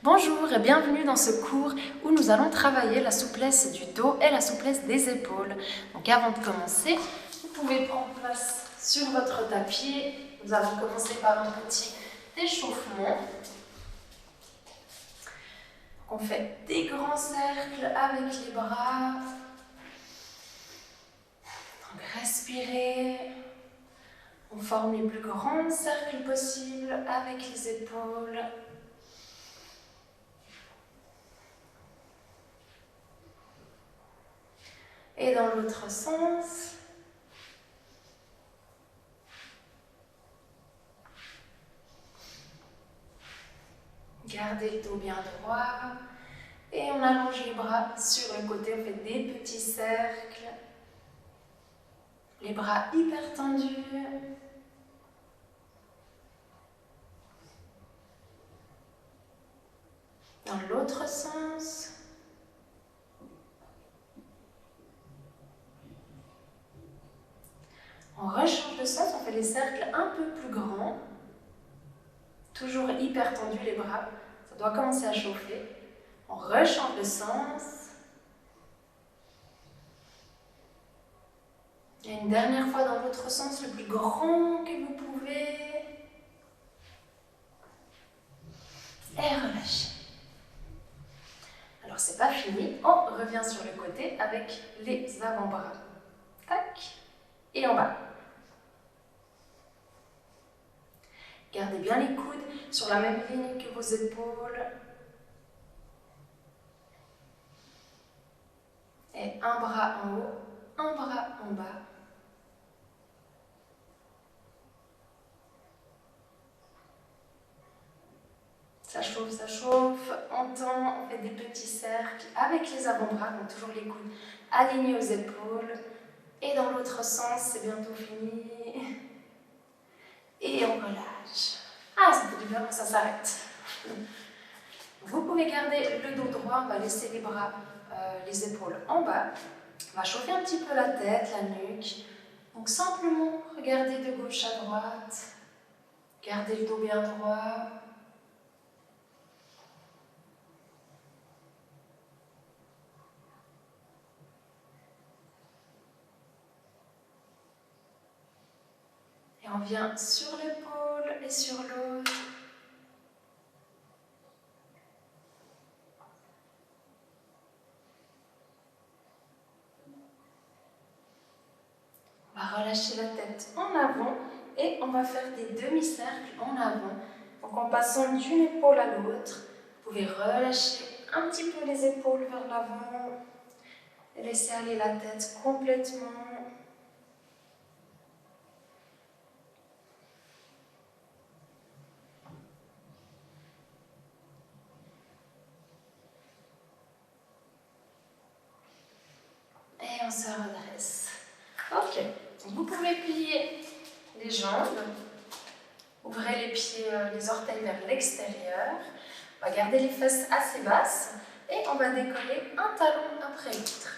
Bonjour et bienvenue dans ce cours où nous allons travailler la souplesse du dos et la souplesse des épaules. Donc avant de commencer, vous pouvez prendre place sur votre tapis. Nous allons commencer par un petit échauffement. On fait des grands cercles avec les bras. Donc respirez. On forme les plus grands cercles possibles avec les épaules. Et dans l'autre sens. Gardez le dos bien droit. Et on allonge les bras sur le côté. On fait des petits cercles. Les bras hyper tendus. Dans l'autre sens. On rechange de sens, on fait des cercles un peu plus grands. Toujours hyper tendus les bras. Ça doit commencer à chauffer. On rechange de sens. Et une dernière fois dans l'autre sens, le plus grand que vous pouvez. Et relâchez. Alors c'est pas fini, on revient sur le côté avec les avant-bras. Tac. Et en bas. Gardez bien les coudes sur la même ligne que vos épaules. Et un bras en haut, un bras en bas. Ça chauffe, on tend, on fait des petits cercles avec les avant-bras, donc toujours les coudes alignés aux épaules. Et dans l'autre sens, c'est bientôt fini. Et on relâche. Ah, ça fait du bien quand ça s'arrête. Vous pouvez garder le dos droit, on va laisser les bras, les épaules en bas. On va chauffer un petit peu la tête, la nuque. Donc simplement, regardez de gauche à droite. Gardez le dos bien droit. Et on vient sur l'épaule et sur l'autre. On va relâcher la tête en avant et on va faire des demi-cercles en avant. Donc en passant d'une épaule à l'autre, vous pouvez relâcher un petit peu les épaules vers l'avant et laisser aller la tête complètement. Et on se redresse. Ok, donc vous pouvez plier les jambes, ouvrez les pieds, les orteils vers l'extérieur. On va garder les fesses assez basses et on va décoller un talon après l'autre,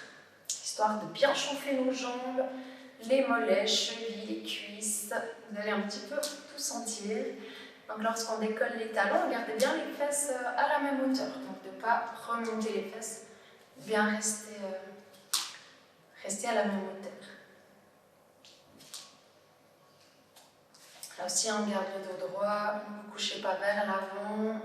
histoire de bien chauffer nos jambes, les mollets, chevilles, les cuisses. Vous allez un petit peu tout sentir. Donc lorsqu'on décolle les talons, gardez bien les fesses à la même hauteur, donc de ne pas remonter les fesses, bien rester à la même hauteur. Là aussi, on garde le dos droit, ne vous couchez pas vers l'avant.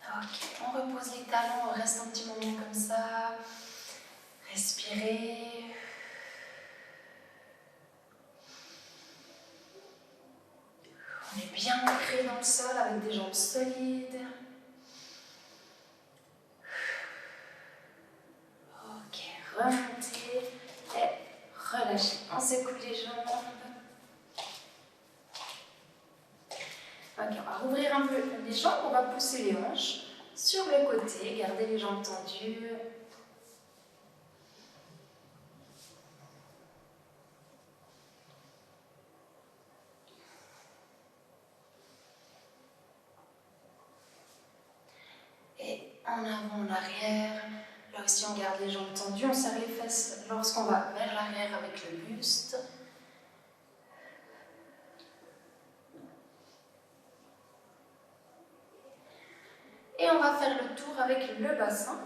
Ok, on repose les talons, on reste un petit moment comme ça. Respirez. On est bien ancré dans le sol avec des jambes solides. Ok, remontez et relâchez. On secoue les jambes. Ok, on va rouvrir un peu les jambes, on va pousser les hanches sur le côté, gardez les jambes tendues. Et en avant, en arrière. Là aussi, on garde les jambes tendues, on serre les fesses fesses lorsqu'on va vers l'arrière avec le buste. Et on va faire le tour avec le bassin.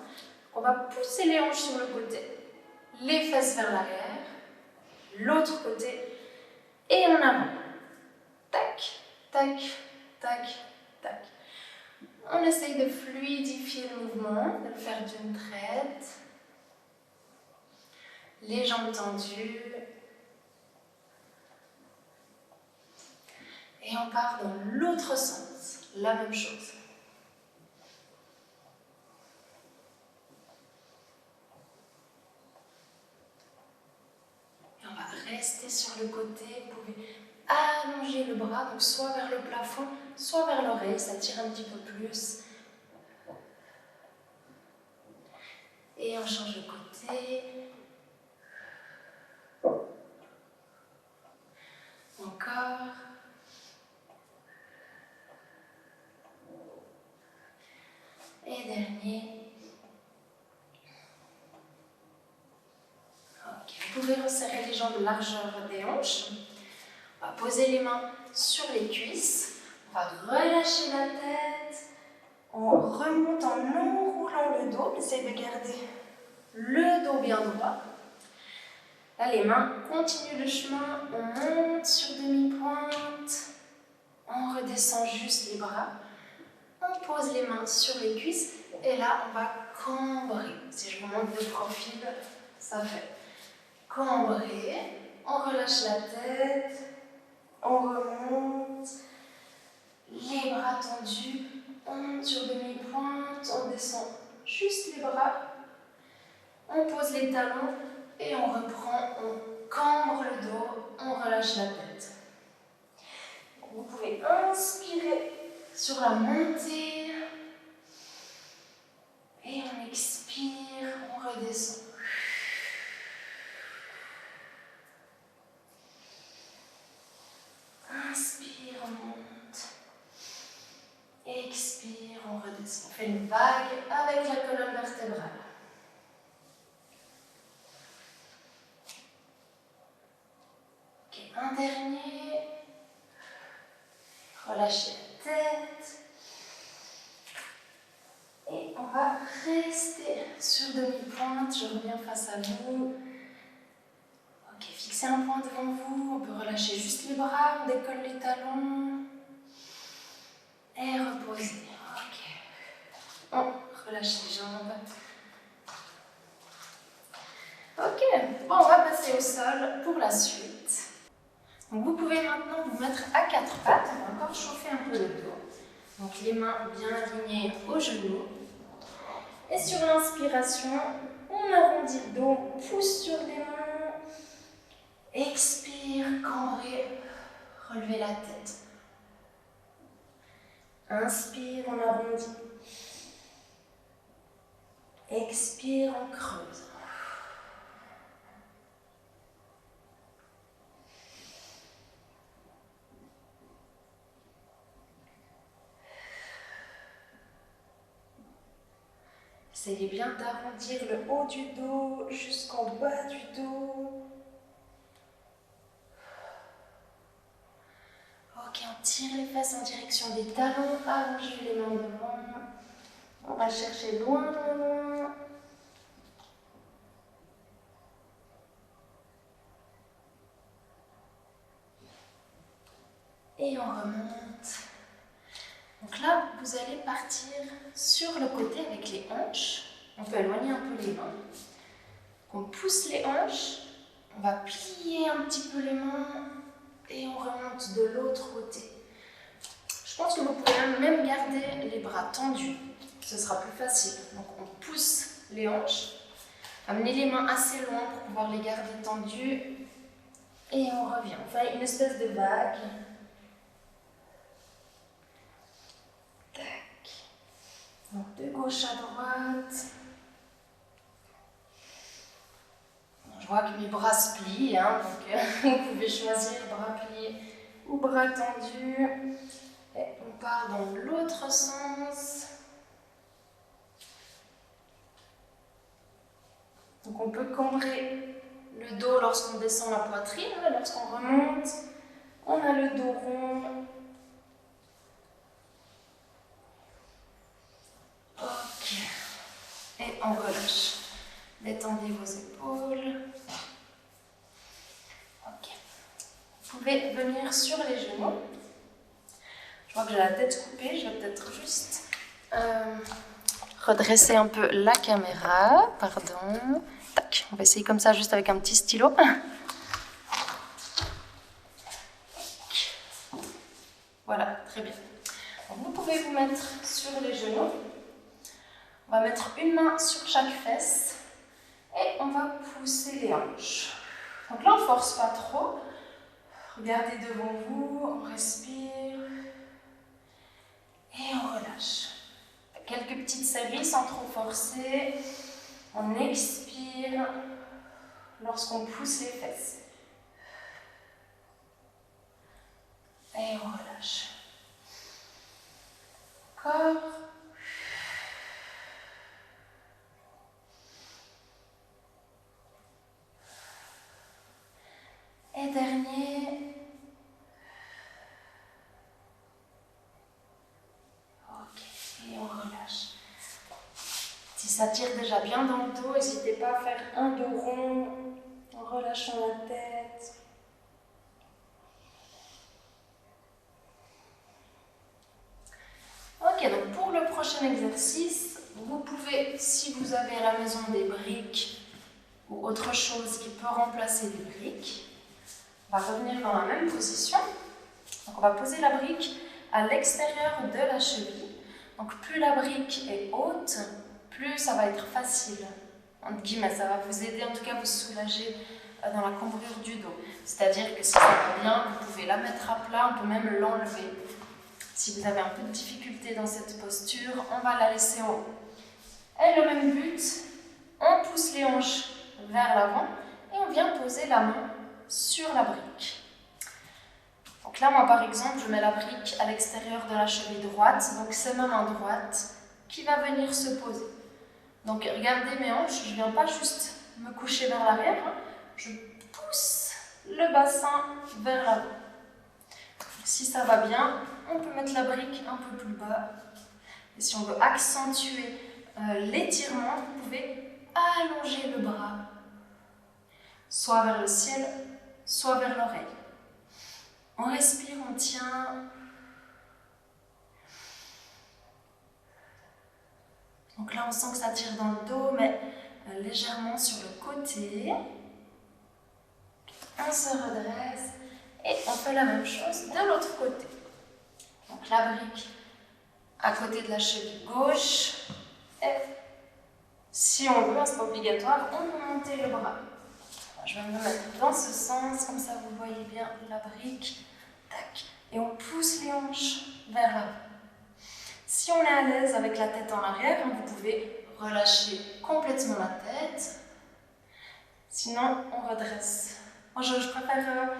On va pousser les hanches sur le côté, les fesses vers l'arrière, l'autre côté et en avant. Tac, tac, tac, tac. On essaye de fluidifier le mouvement, de le faire d'une traite. Les jambes tendues. Et on part dans l'autre sens, la même chose. Et on va rester sur le côté. Vous pouvez allonger le bras, donc soit vers le plafond, soit vers l'oreille, ça tire un petit peu plus. Et on change de côté. Encore. Et dernier. Ok, vous pouvez resserrer les jambes largeur des hanches. On va poser les mains sur les cuisses. On va relâcher la tête. On remonte en enroulant le dos. Essayez de garder le dos bien droit. Là, les mains continuent le chemin. On monte sur demi-pointe. On redescend juste les bras. On pose les mains sur les cuisses. Et là, on va cambrer. Si je vous montre de profil, ça fait cambrer. On relâche la tête. On remonte. Les bras tendus. On monte sur demi-pointe. On descend juste les bras. On pose les talons. Et on reprend. On cambre le dos. On relâche la tête. Vous pouvez inspirer sur la montée. Et on expire, on redescend. Inspire, on monte. Expire, on redescend. On fait une vague avec la colonne vertébrale. Ok, un dernier. Relâchez la tête. Et on va rester sur demi-pointe. Je reviens face à vous. Ok, fixez un point devant vous. On peut relâcher juste les bras. On décolle les talons. Et reposer. Ok. On relâche les jambes. Ok. Bon, on va passer au sol pour la suite. Donc vous pouvez maintenant vous mettre à quatre pattes. On va encore chauffer un peu le dos. Donc les mains bien alignées aux genoux. Et sur l'inspiration, on arrondit le dos, on pousse sur les mains. Expire, cambrez, relevez la tête. Inspire, on arrondit. Expire, on creuse. Essayez bien d'arrondir le haut du dos jusqu'en bas du dos. Ok, on tire les fesses en direction des talons, allongez les mains devant. On va chercher loin, loin, loin. Et on remonte. Donc là, vous allez partir sur le côté avec les hanches. On peut éloigner un peu les mains. On pousse les hanches. On va plier un petit peu les mains. Et on remonte de l'autre côté. Je pense que vous pouvez même garder les bras tendus. Ce sera plus facile. Donc on pousse les hanches. Amenez les mains assez loin pour pouvoir les garder tendues. Et on revient. On fait une espèce de vague. Donc de gauche à droite. Je vois que mes bras se plient, hein, donc vous pouvez choisir bras pliés ou bras tendus. Et on part dans l'autre sens. Donc on peut cambrer le dos lorsqu'on descend la poitrine, lorsqu'on remonte, on a le dos rond. Ok. Et on relâche. Détendez vos épaules. Ok. Vous pouvez venir sur les genoux. Je vois que j'ai la tête coupée, je vais peut-être juste redresser un peu la caméra. Pardon. Tac. On va essayer comme ça, juste avec un petit stylo. Voilà, très bien. Donc, vous pouvez vous mettre sur les genoux. On va mettre une main sur chaque fesse et on va pousser les hanches. Donc là, on ne force pas trop. Regardez devant vous, on respire et on relâche. Quelques petites séries sans trop forcer. On expire lorsqu'on pousse les fesses. Et on relâche. Encore. Et dernier. Ok, et on relâche. Si ça tire déjà bien dans le dos, n'hésitez pas à faire un dos rond en relâchant la tête. Ok, donc pour le prochain exercice, vous pouvez, si vous avez à la maison des briques ou autre chose qui peut remplacer des briques, on va revenir dans la même position. Donc on va poser la brique à l'extérieur de la cheville. Donc plus la brique est haute, plus ça va être facile. Entre guillemets, ça va vous aider, en tout cas vous soulager dans la cambrure du dos. C'est-à-dire que si ça va bien, vous pouvez la mettre à plat, on peut même l'enlever. Si vous avez un peu de difficulté dans cette posture, on va la laisser en haut. Et le même but, on pousse les hanches vers l'avant et on vient poser la main sur la brique. Donc là, moi par exemple, je mets la brique à l'extérieur de la cheville droite, donc c'est ma main droite qui va venir se poser. Donc regardez mes hanches, je ne viens pas juste me coucher vers l'arrière, je pousse le bassin vers l'avant. Si ça va bien, on peut mettre la brique un peu plus bas. Et si on veut accentuer l'étirement, vous pouvez allonger le bras, soit vers le ciel, soit vers l'oreille. On respire, on tient. Donc là, on sent que ça tire dans le dos, mais légèrement sur le côté. On se redresse et on fait la même chose de l'autre côté. Donc la brique à côté de la cheville gauche. Et si on veut, c'est pas obligatoire, on peut monter le bras. Je vais me mettre dans ce sens, comme ça vous voyez bien la brique. Tac. Et on pousse les hanches vers l'avant. Si on est à l'aise avec la tête en arrière, vous pouvez relâcher complètement la tête. Sinon, on redresse. Moi, je préfère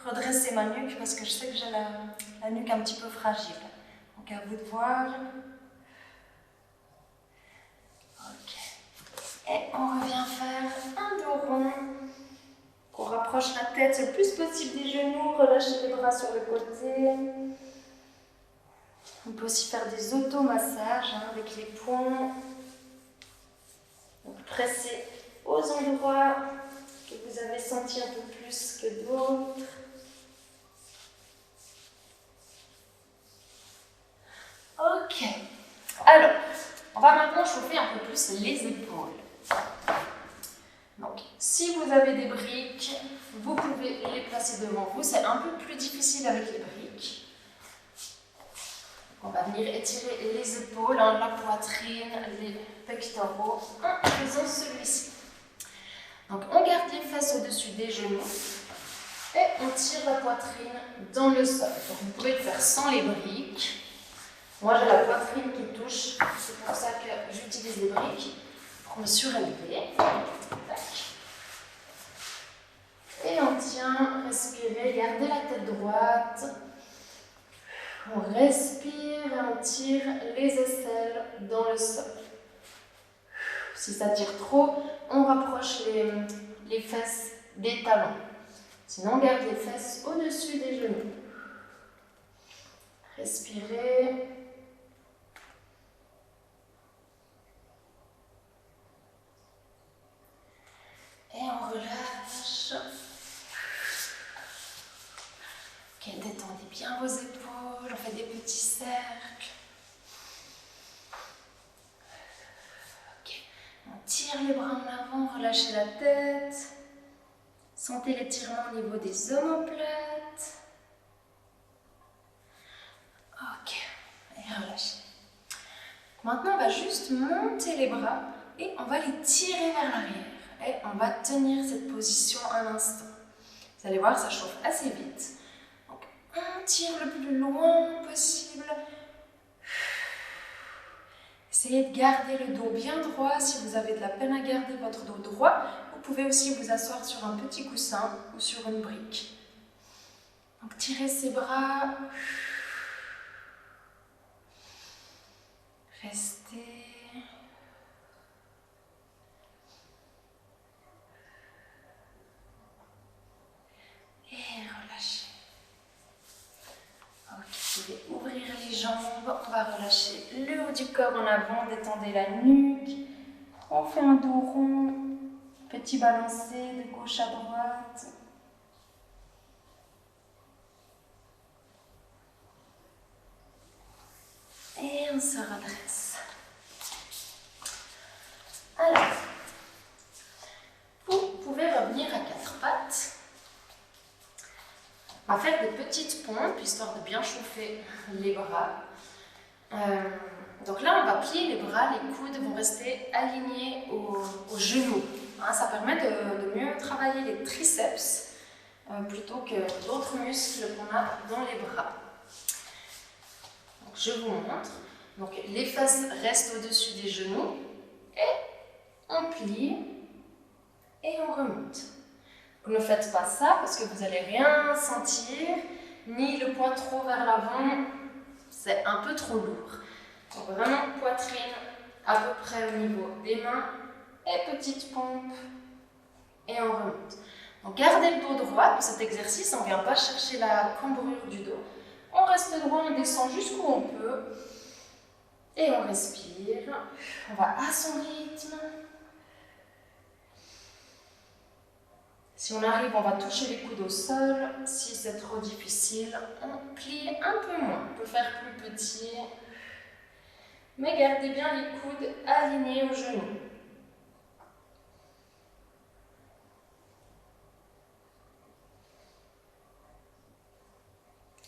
redresser ma nuque parce que je sais que j'ai la nuque un petit peu fragile. Donc, à vous de voir. Ok. Et on revient faire un dos rond. On rapproche la tête le plus possible des genoux. Relâchez les bras sur le côté. On peut aussi faire des automassages avec les poings. Donc, pressez aux endroits que vous avez senti un peu plus que d'autres. Ok. Alors, on va maintenant chauffer un peu plus les épaules. Donc, si vous avez des briques, vous pouvez les placer devant vous. C'est un peu plus difficile avec les briques. On va venir étirer les épaules, la poitrine, les pectoraux en faisant celui-ci. Donc on garde les fesses au-dessus des genoux et on tire la poitrine dans le sol. Donc vous pouvez le faire sans les briques. Moi j'ai la poitrine qui touche, c'est pour ça que j'utilise les briques pour me surélever. Tac. Et on tient, respirez, gardez la tête droite. On respire et on tire les aisselles dans le sol. Si ça tire trop, on rapproche les fesses des talons. Sinon, on garde les fesses au-dessus des genoux. Respirez. Et on relâche. Ok, détendez bien vos épaules, on fait des petits cercles. Ok, on tire les bras en avant, relâchez la tête. Sentez l'étirement au niveau des omoplates. Ok, et relâchez. Maintenant, on va juste monter les bras et on va les tirer vers l'arrière. Et on va tenir cette position un instant. Vous allez voir, ça chauffe assez vite. Donc, on tire le plus loin possible. Essayez de garder le dos bien droit. Si vous avez de la peine à garder votre dos droit, vous pouvez aussi vous asseoir sur un petit coussin ou sur une brique. Donc, tirez ces bras. Restez. Et relâchez. Ok, vous pouvez ouvrir les jambes. On va relâcher le haut du corps en avant. Détendez la nuque. On fait un dos rond. Petit balancé de gauche à droite. Et on se redresse. Alors, vous pouvez revenir à quatre pattes. On va faire des petites pompes, histoire de bien chauffer les bras. Donc là, on va plier les bras, les coudes vont rester alignés aux genoux. Ça permet de mieux travailler les triceps plutôt que d'autres muscles qu'on a dans les bras. Donc, je vous montre. Donc, les fesses restent au-dessus des genoux et on plie et on remonte. Vous ne faites pas ça parce que vous n'allez rien sentir, ni le poids trop vers l'avant, c'est un peu trop lourd. Donc vraiment poitrine à peu près au niveau des mains et petite pompe et on remonte. Donc gardez le dos droit pour cet exercice, on ne vient pas chercher la cambrure du dos. On reste droit, on descend jusqu'où on peut et on respire. On va à son rythme. Si on arrive, on va toucher les coudes au sol. Si c'est trop difficile, on plie un peu moins. On peut faire plus petit. Mais gardez bien les coudes alignés aux genoux.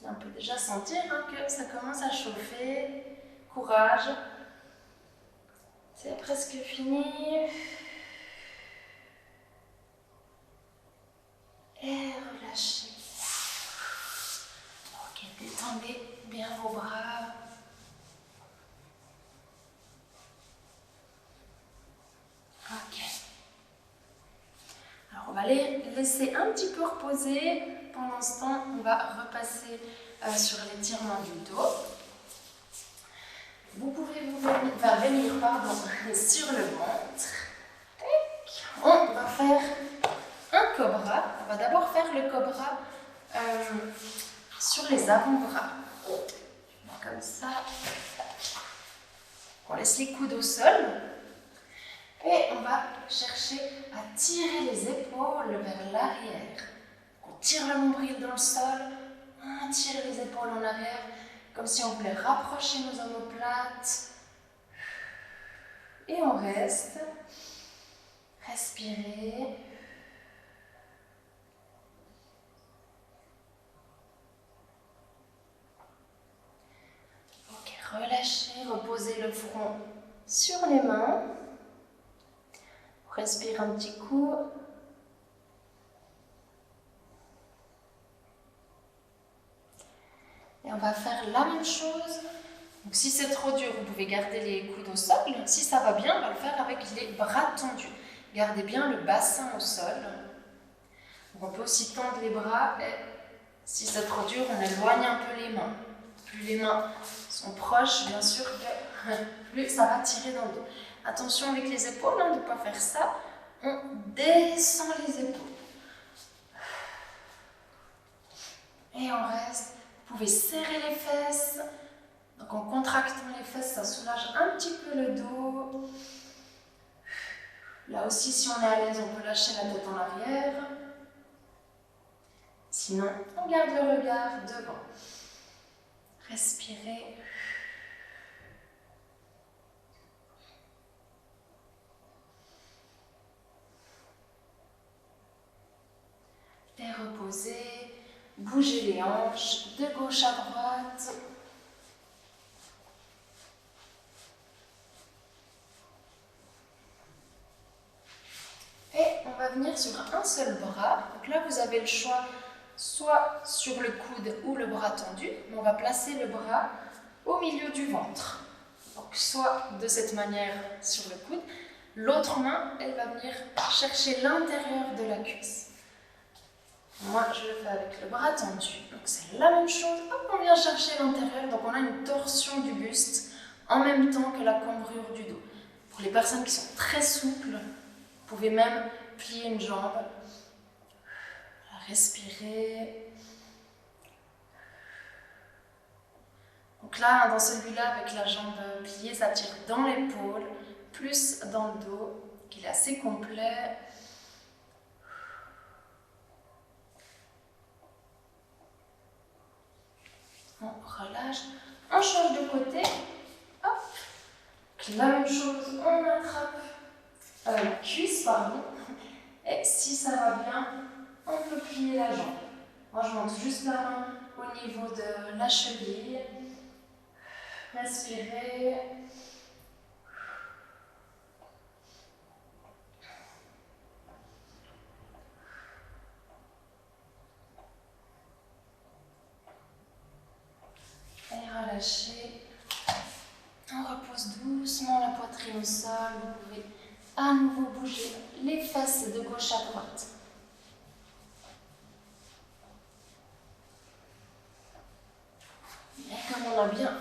On peut déjà sentir que ça commence à chauffer. Courage. C'est presque fini. Et relâchez. Ok, détendez bien vos bras. Ok. Alors on va les laisser un petit peu reposer. Pendant ce temps, on va repasser sur l'étirement du dos. Vous pouvez venir sur le ventre. On va faire un cobra. On va d'abord faire le cobra sur les avant-bras. Comme ça. On laisse les coudes au sol. Et on va chercher à tirer les épaules vers l'arrière. On tire le nombril dans le sol. On tire les épaules en arrière. Comme si on voulait rapprocher nos omoplates. Et on reste. Respirez. Ok, relâchez, reposez le front sur les mains. Respire un petit coup. Et on va faire la même chose. Donc, si c'est trop dur, vous pouvez garder les coudes au sol. Si ça va bien, on va le faire avec les bras tendus. Gardez bien le bassin au sol. Donc, on peut aussi tendre les bras. Et si c'est trop dur, on éloigne un peu les mains. Plus les mains sont proches, bien sûr, plus ça va tirer dans le dos. Attention avec les épaules, hein, de ne pas faire ça. On descend les épaules. Et on reste. Vous pouvez serrer les fesses. Donc en contractant les fesses, ça soulage un petit peu le dos. Là aussi, si on est à l'aise, on peut lâcher la tête en arrière. Sinon, on garde le regard devant. Respirez. Et reposez. Bougez les hanches de gauche à droite. Et on va venir sur un seul bras. Donc là, vous avez le choix soit sur le coude ou le bras tendu. Mais on va placer le bras au milieu du ventre. Donc soit de cette manière sur le coude. L'autre main, elle va venir chercher l'intérieur de la cuisse. Moi, je le fais avec le bras tendu. Donc c'est la même chose. Hop, on vient chercher l'intérieur. Donc on a une torsion du buste en même temps que la cambrure du dos. Pour les personnes qui sont très souples, vous pouvez même plier une jambe. Respirez. Donc là, dans celui-là, avec la jambe pliée, ça tire dans l'épaule, plus dans le dos, qu'il est assez complet. On relâche. On change de côté. Hop. La même chose, on attrape la cuisse, pardon. Et si ça va bien, on peut plier la jambe. Moi, je monte juste la main au niveau de la cheville. Respirez. Et relâchez. On repose doucement la poitrine au sol. Vous pouvez à nouveau bouger les fesses de gauche à droite. Et comme on a bien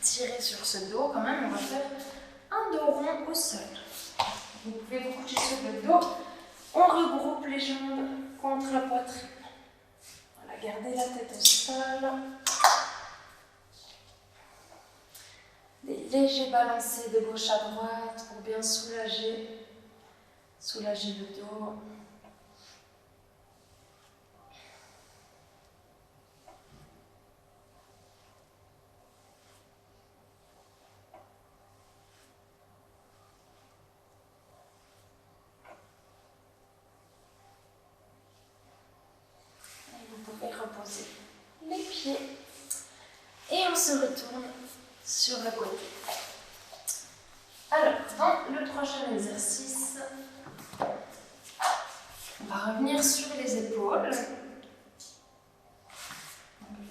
tiré sur ce dos, quand même, on va faire un dos rond au sol. Vous pouvez vous coucher sur le dos. On regroupe les jambes contre la poitrine. Voilà, gardez la tête au sol. Des légers balancés de gauche à droite pour bien soulager le dos. Et vous pouvez reposer les pieds. Et on se retourne sur le côté. Alors, dans le prochain exercice, on va revenir sur les épaules.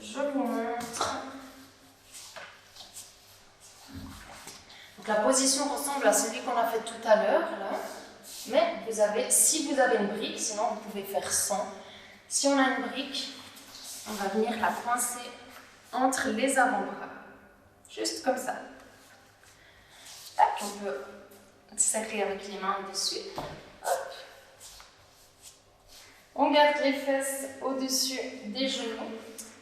Je vous montre. Donc, la position ressemble à celui qu'on a fait tout à l'heure, là. Mais si vous avez une brique, sinon vous pouvez faire sans. Si on a une brique, on va venir la coincer entre les avant-bras. Juste comme ça. Tac, on peut serrer avec les mains dessus. Hop. On garde les fesses au-dessus des genoux,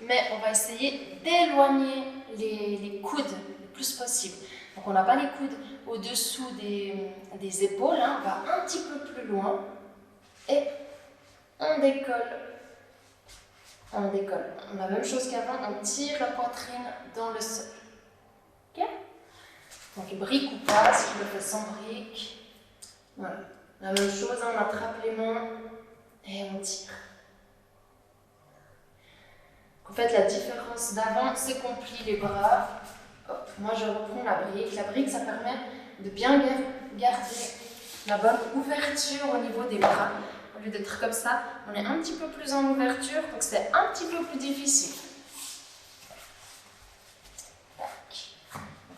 mais on va essayer d'éloigner les coudes le plus possible. Donc on n'a pas les coudes au-dessous des épaules, hein. On va un petit peu plus loin et on décolle. On décolle. La même chose qu'avant, on tire la poitrine dans le sol. Ok? Donc brique ou pas, si je le fais sans brique. Voilà. La même chose, on attrape les mains et on tire. En fait, la différence d'avant, c'est qu'on plie les bras. Hop, moi, je reprends la brique. La brique, ça permet de bien garder la bonne ouverture au niveau des bras. Au lieu d'être comme ça, on est un petit peu plus en ouverture, donc c'est un petit peu plus difficile. Donc,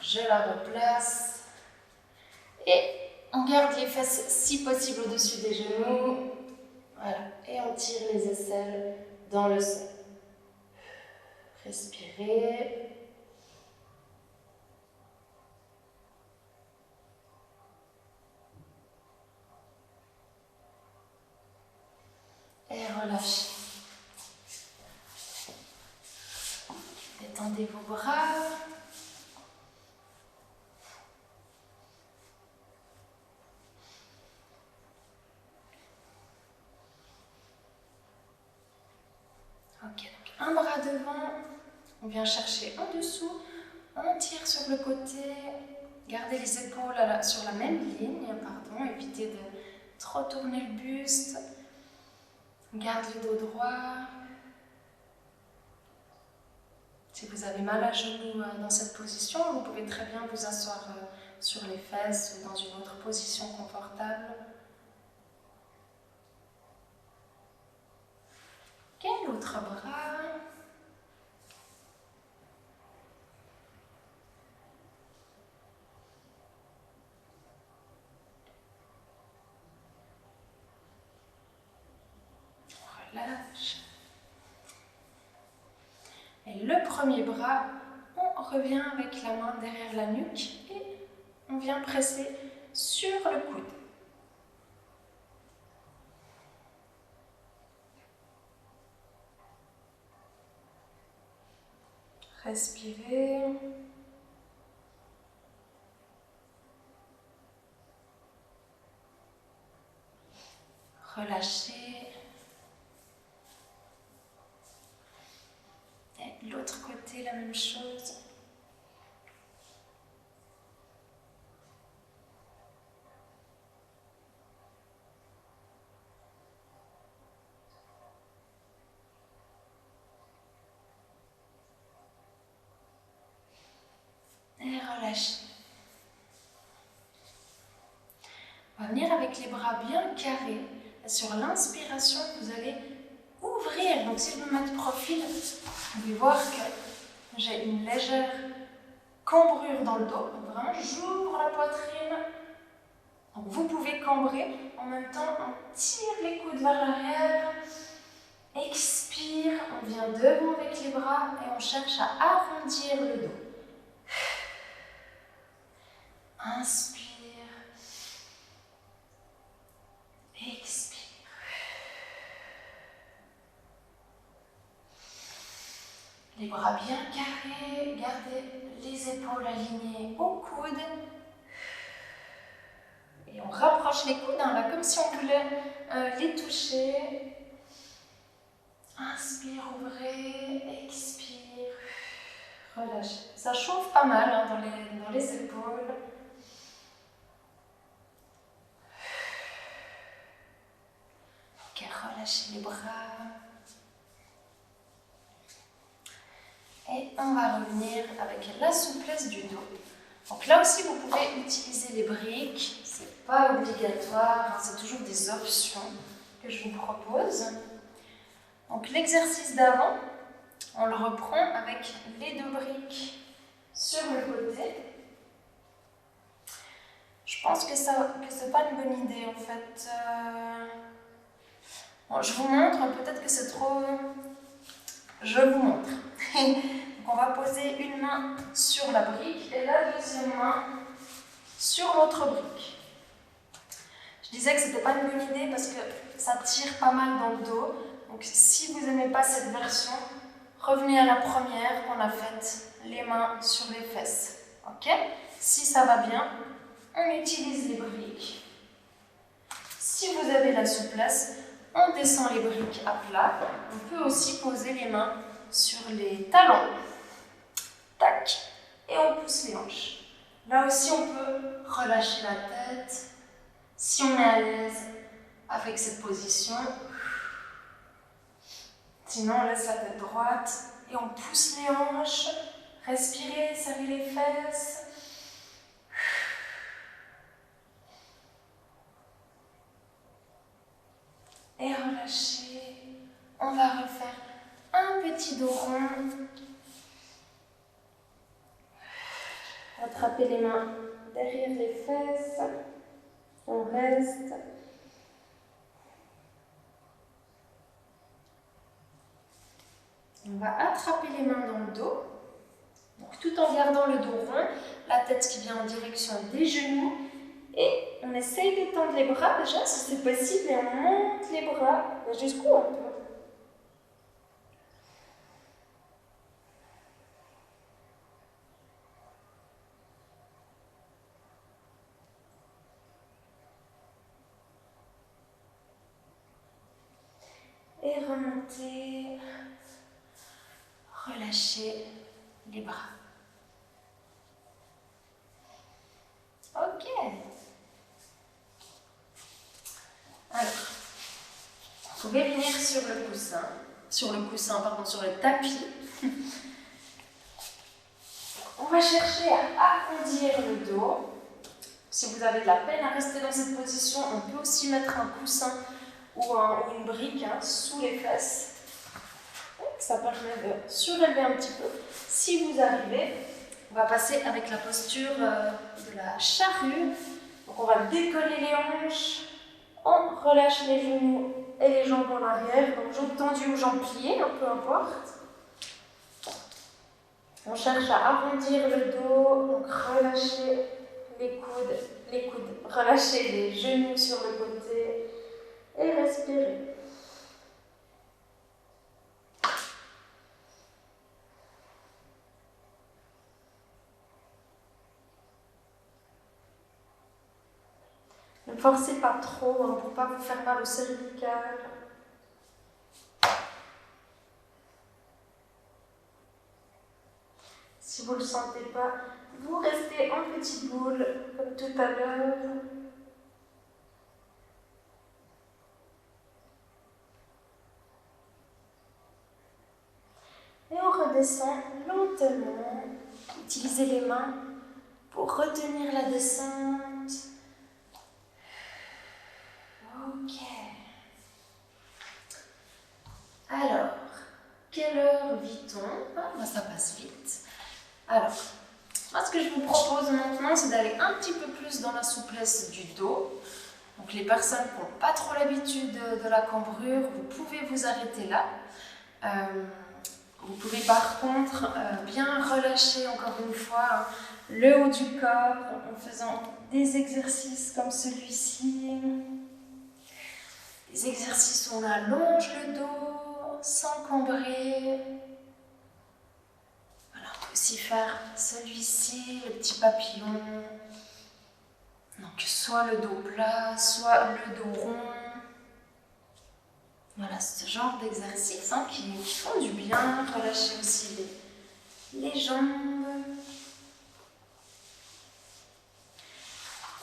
je la replace. Et on garde les fesses, si possible, au-dessus des genoux. Voilà. Et on tire les aisselles dans le sol. Respirez. Et relâchez. Détendez vos bras. Ok, donc un bras devant, on vient chercher en dessous, on tire sur le côté, gardez les épaules sur la même ligne, pardon, évitez de trop tourner le buste, garde le dos droit. Si vous avez mal à genoux dans cette position, vous pouvez très bien vous asseoir sur les fesses ou dans une autre position confortable. Ok, l'autre bras. Relâche. Et le premier bras, on revient avec la main derrière la nuque et on vient presser sur le coude. Respirez. Relâchez. Et de l'autre côté, la même chose. Et relâchez. On va venir avec les bras bien carrés. Et sur l'inspiration, vous allez ouvrir. Donc si je me mets de profil, vous pouvez voir que j'ai une légère cambrure dans le dos. Donc vraiment, j'ouvre la poitrine. Donc vous pouvez cambrer. En même temps, on tire les coudes vers l'arrière. Expire, on vient devant avec les bras et on cherche à arrondir le dos. Inspire. Expire. Les bras bien carrés, gardez les épaules alignées au coude. Et on rapproche les coudes, là, comme si on voulait les toucher. Inspire, ouvrez, expire, relâchez. Ça chauffe pas mal dans les épaules. Ok, relâchez les bras. Et on va revenir avec la souplesse du dos. Donc là aussi, vous pouvez utiliser les briques. C'est pas obligatoire, hein, c'est toujours des options que je vous propose. Donc l'exercice d'avant, on le reprend avec les deux briques sur le côté. Je pense que c'est pas une bonne idée en fait. Bon, je vous montre, peut-être que c'est trop... Je vous montre. Donc on va poser une main sur la brique et la deuxième main sur l'autre brique. Je disais que c'était pas une bonne idée parce que ça tire pas mal dans le dos. Donc si vous n'aimez pas cette version, revenez à la première qu'on a faite, les mains sur les fesses. Ok? Si ça va bien, on utilise les briques. Si vous avez la souplesse, on descend les briques à plat. On peut aussi poser les mains sur les talons. Tac. Et on pousse les hanches. Là aussi, on peut relâcher la tête. Si on est à l'aise avec cette position. Sinon, on laisse la tête droite et on pousse les hanches. Respirez, serrez les fesses. Et relâchez. On va refaire un petit dos rond. Attrapez les mains derrière les fesses. On reste. On va attraper les mains dans le dos. Donc, tout en gardant le dos rond, la tête qui vient en direction des genoux. Et on essaye d'étendre les bras déjà, si c'est possible, et on monte les bras jusqu'où on peut. Et remonter, relâcher les bras. Ok. Alors, vous pouvez venir sur le tapis. On va chercher à arrondir le dos. Si vous avez de la peine à rester dans cette position, on peut aussi mettre un coussin ou une brique sous les fesses. Ça permet de surélever un petit peu. Si vous arrivez, on va passer avec la posture de la charrue. Donc on va décoller les hanches, on relâche les genoux et les jambes en arrière, donc jambes tendues ou jambes pliées, peu importe. On cherche à arrondir le dos, donc relâcher les coudes, relâcher les genoux sur le côté et respirer. Ne forcez pas trop pour ne pas vous faire mal au cervical. Si vous ne le sentez pas, vous restez en petite boule comme tout à l'heure. Et on redescend lentement. Utilisez les mains pour retenir la descente. Ok. Alors, quelle heure vit-on? Ça passe vite. Alors, moi, ce que je vous propose maintenant, c'est d'aller un petit peu plus dans la souplesse du dos. Donc, les personnes qui n'ont pas trop l'habitude de la cambrure, vous pouvez vous arrêter là. Vous pouvez par contre bien relâcher encore une fois le haut du corps en faisant des exercices comme celui-ci. Des exercices où on allonge le dos sans cambrer. Voilà, on peut aussi faire celui-ci, le petit papillon. Donc soit le dos plat, soit le dos rond. Voilà, ce genre d'exercices qui font du bien. Relâchez aussi les jambes.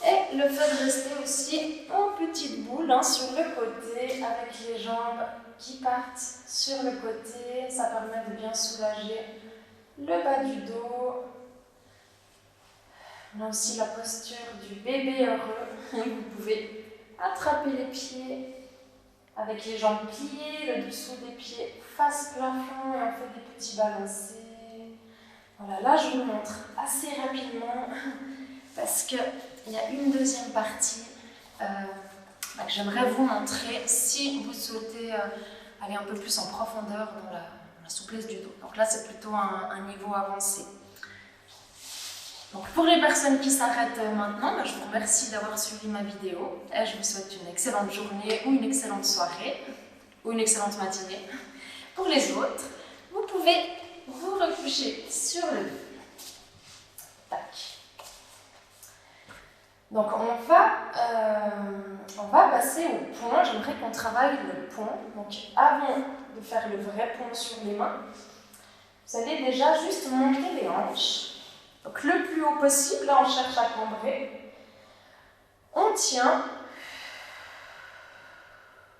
Et le fait de rester aussi en petite boule sur le côté avec les jambes qui partent sur le côté, ça permet de bien soulager le bas du dos. On a aussi la posture du bébé heureux. Vous pouvez attraper les pieds avec les jambes pliées, le dessous des pieds face plafond et on fait des petits balancés. Voilà, là je vous montre assez rapidement parce qu'il y a une deuxième partie que j'aimerais vous montrer si vous souhaitez aller un peu plus en profondeur dans la souplesse du dos. Donc là c'est plutôt un niveau avancé. Donc pour les personnes qui s'arrêtent maintenant, je vous remercie d'avoir suivi ma vidéo et je vous souhaite une excellente journée ou une excellente soirée ou une excellente matinée. Pour les autres, vous pouvez vous recoucher sur le dos. Tac. Donc on va passer au point. J'aimerais qu'on travaille le pont. Donc avant de faire le vrai pont sur les mains, vous allez déjà juste monter les hanches. Donc le plus haut possible, là on cherche à cambrer. On tient.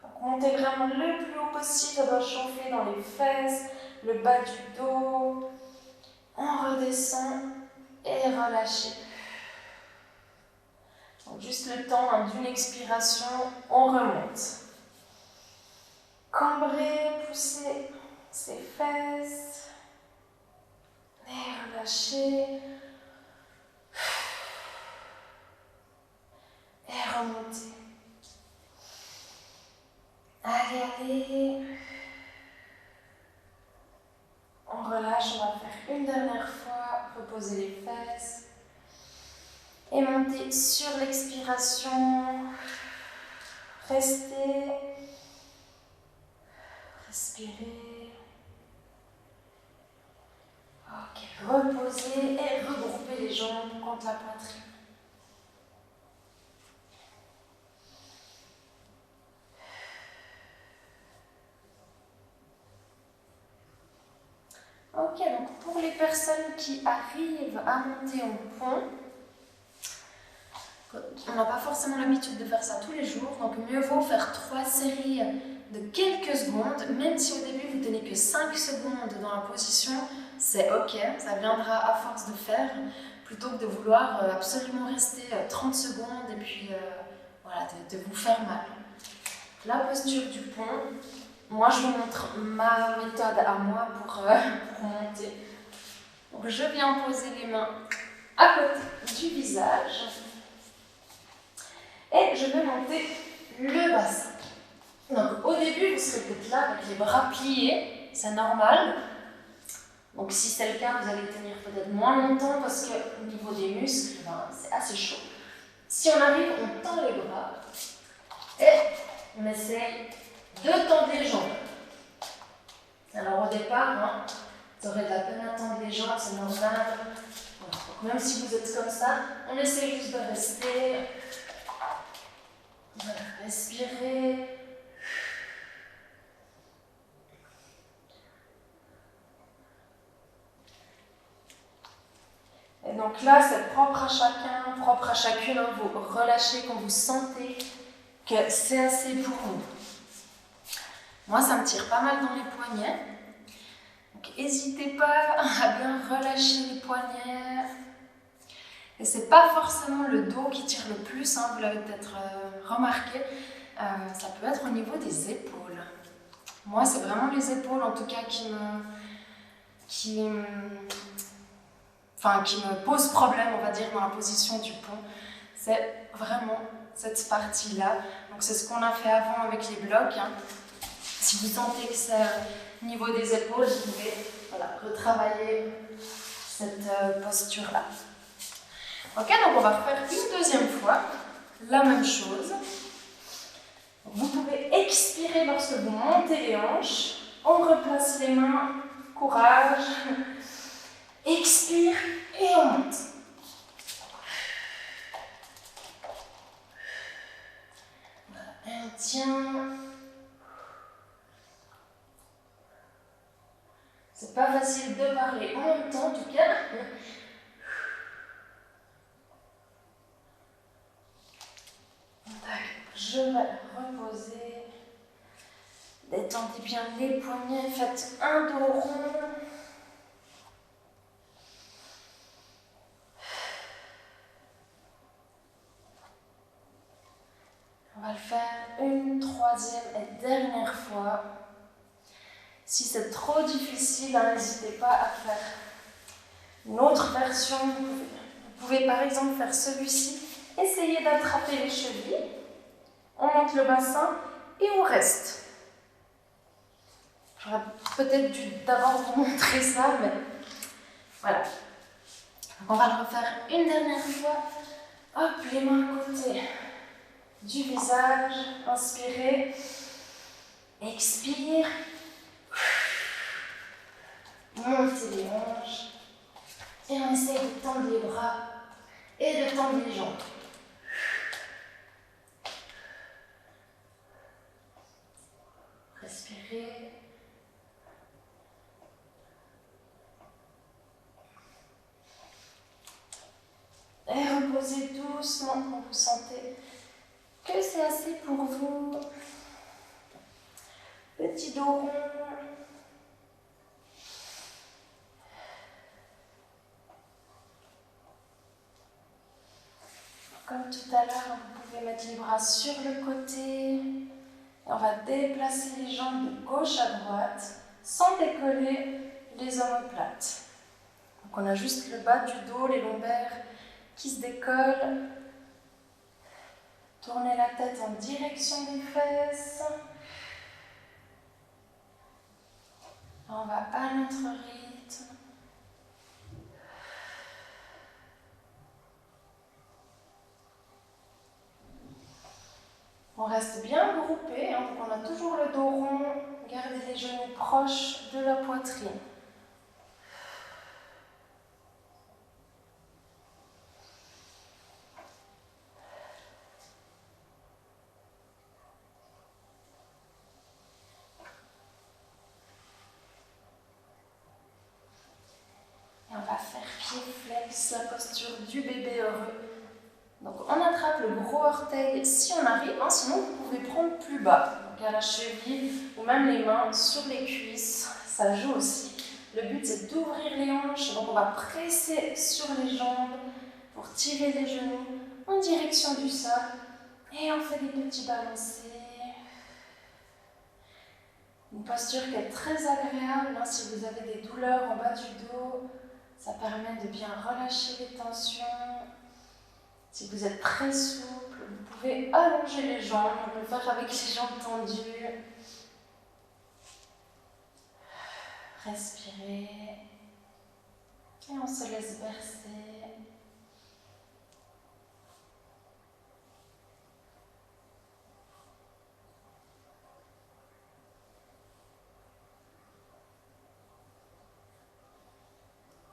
Donc montez vraiment le plus haut possible, ça doit chauffer dans les fesses, le bas du dos. On redescend et relâchez. Donc juste le temps d'une expiration, on remonte. Cambrez, poussez ses fesses. Et relâchez. Et remontez. Allez. On relâche, on va faire une dernière fois. Reposez les fesses. Et montez sur l'expiration. Restez. Respirez. Ok, reposez et regroupez les jambes contre la poitrine. Ok, donc pour les personnes qui arrivent à monter au pont, on n'a pas forcément l'habitude de faire ça tous les jours, donc mieux vaut faire 3 séries de quelques secondes, même si au début vous tenez que 5 secondes dans la position, c'est ok, ça viendra à force de faire, plutôt que de vouloir absolument rester 30 secondes et puis voilà, de vous faire mal. La posture du pont, moi je vous montre ma méthode à moi pour monter. Donc je viens poser les mains à côté du visage. Et je vais monter le bassin. Donc au début, vous serez peut-être là avec les bras pliés, c'est normal. Donc si c'est le cas, vous allez tenir peut-être moins longtemps parce qu'au niveau des muscles, c'est assez chaud. Si on arrive, on tend les bras et on essaye de tendre les jambes. Alors au départ, vous aurez de la peine à tendre les jambes, c'est normal. Voilà. Donc, même si vous êtes comme ça, on essaie juste de rester. Voilà, respirez. Et donc là, c'est propre à chacun, propre à chacune. Vous relâchez quand vous sentez que c'est assez pour vous. Moi, ça me tire pas mal dans les poignets. Donc n'hésitez pas à bien relâcher les poignets. Et c'est pas forcément le dos qui tire le plus, vous l'avez peut-être remarqué. Ça peut être au niveau des épaules. Moi, c'est vraiment les épaules, en tout cas, qui me pose problème, on va dire, dans la position du pont. C'est vraiment cette partie-là. Donc c'est ce qu'on a fait avant avec les blocs. Si vous sentez que c'est au niveau des épaules, vous pouvez retravailler cette posture-là. Ok, donc on va faire une deuxième fois la même chose. Vous pouvez expirer lorsque vous montez les hanches. On replace les mains, courage. Expire et on monte. Voilà, on tient. C'est pas facile de parler en même temps en tout cas. Je vais reposer. Détendez bien les poignets, faites un dos rond. On va le faire une troisième et dernière fois. Si c'est trop difficile, n'hésitez pas à faire une autre version. Vous pouvez par exemple faire celui-ci. Essayez d'attraper les chevilles. On monte le bassin et on reste. J'aurais peut-être dû d'abord vous montrer ça, mais voilà. Donc on va le refaire une dernière fois. Hop, les mains à côté du visage. Inspirez. Expire. Montez les hanches. Et on essaye de tendre les bras et de tendre les jambes. Respirez. Et reposez doucement quand vous sentez que c'est assez pour vous. Petit dos rond. Comme tout à l'heure, vous pouvez mettre les bras sur le côté. Et on va déplacer les jambes de gauche à droite sans décoller les omoplates. Donc on a juste le bas du dos, les lombaires qui se décollent. Tournez la tête en direction des fesses. On va à notre rythme. a toujours le dos rond, gardez les genoux proches de la poitrine. Et on va faire pied flex, la posture du bébé heureux. Donc on attrape le gros orteil si on arrive, sinon vous pouvez prendre plus bas, donc à la cheville ou même les mains sur les cuisses, ça joue aussi. Le but c'est d'ouvrir les hanches, donc on va presser sur les jambes pour tirer les genoux en direction du sol et on fait des petits balancés. Une posture qui est très agréable, si vous avez des douleurs en bas du dos, ça permet de bien relâcher les tensions. Si vous êtes très souple, vous pouvez allonger les jambes, on peut le faire avec les jambes tendues. Respirez. Et on se laisse bercer.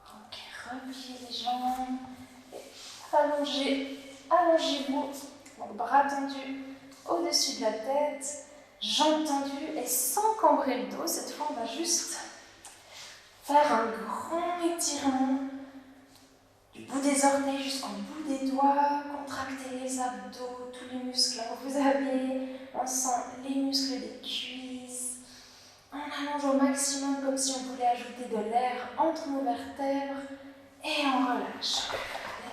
Ok, repliez les jambes. Allongez-vous, donc bras tendus au-dessus de la tête, jambes tendues et sans cambrer le dos. Cette fois, on va juste faire un grand étirement du bout des orteils jusqu'au bout des doigts. Contractez les abdos, tous les muscles que vous avez. On sent les muscles des cuisses. On allonge au maximum comme si on voulait ajouter de l'air entre nos vertèbres et on relâche.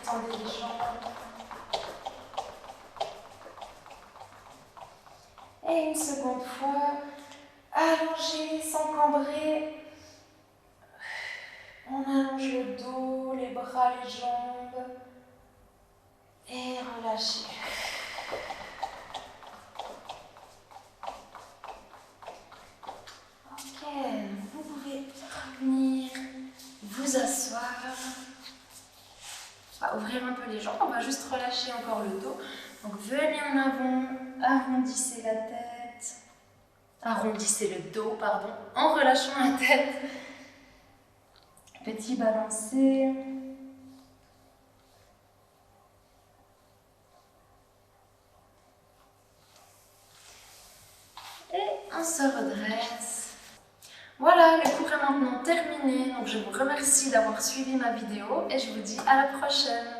Détendez les jambes. Et une seconde fois, allongez sans cambrer. On allonge le dos, les bras, les jambes. Et relâchez. Ok, vous pouvez revenir, vous asseoir. On va ouvrir un peu les jambes, on va juste relâcher encore le dos. Donc venez en avant, arrondissez la tête, arrondissez le dos, pardon, en relâchant la tête. Petit balancé. Et on se redresse. Voilà, le cours est maintenant terminé. Donc je vous remercie d'avoir suivi ma vidéo et je vous dis à la prochaine.